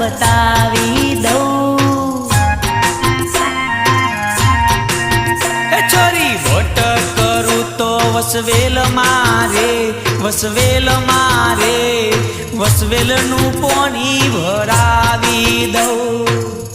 બતાવી દઉં। એ છોરી વોટ કરું તો વસવેલ મારે, વસવેલ મારે, વસવેલનું પોણી ભરાવી દઉં।